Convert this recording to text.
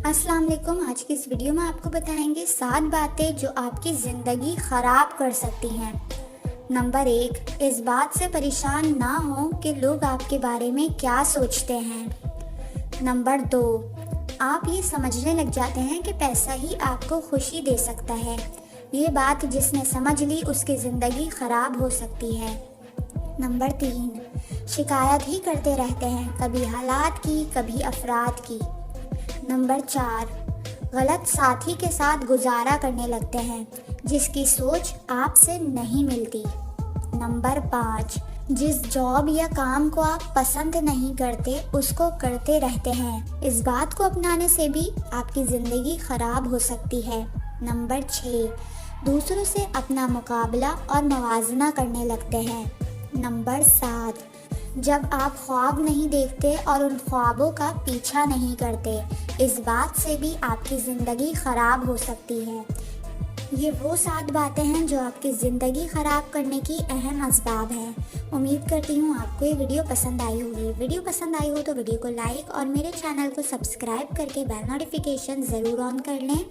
السلام علیکم۔ آج کی اس ویڈیو میں آپ کو بتائیں گے 7 باتیں جو آپ کی زندگی خراب کر سکتی ہیں۔ نمبر 1، اس بات سے پریشان نہ ہوں کہ لوگ آپ کے بارے میں کیا سوچتے ہیں۔ نمبر 2، آپ یہ سمجھنے لگ جاتے ہیں کہ پیسہ ہی آپ کو خوشی دے سکتا ہے۔ یہ بات جس نے سمجھ لی اس کی زندگی خراب ہو سکتی ہے۔ نمبر 3، شکایت ہی کرتے رہتے ہیں، کبھی حالات کی کبھی افراد کی۔ نمبر 4، غلط ساتھی کے ساتھ گزارا کرنے لگتے ہیں جس کی سوچ آپ سے نہیں ملتی۔ نمبر 5، جس جاب یا کام کو آپ پسند نہیں کرتے اس کو کرتے رہتے ہیں۔ اس بات کو اپنانے سے بھی آپ کی زندگی خراب ہو سکتی ہے۔ نمبر 6، دوسروں سے اپنا مقابلہ اور موازنہ کرنے لگتے ہیں۔ نمبر 7، جب آپ خواب نہیں دیکھتے اور ان خوابوں کا پیچھا نہیں کرتے، اس بات سے بھی آپ کی زندگی خراب ہو سکتی ہے۔ یہ وہ 7 باتیں ہیں جو آپ کی زندگی خراب کرنے کی اہم اسباب ہیں۔ امید کرتی ہوں آپ کو یہ ویڈیو پسند آئی ہوگی۔ ویڈیو پسند آئی ہو تو ویڈیو کو لائک اور میرے چینل کو سبسکرائب کر کے بیل نوٹیفیکیشن ضرور آن کر لیں۔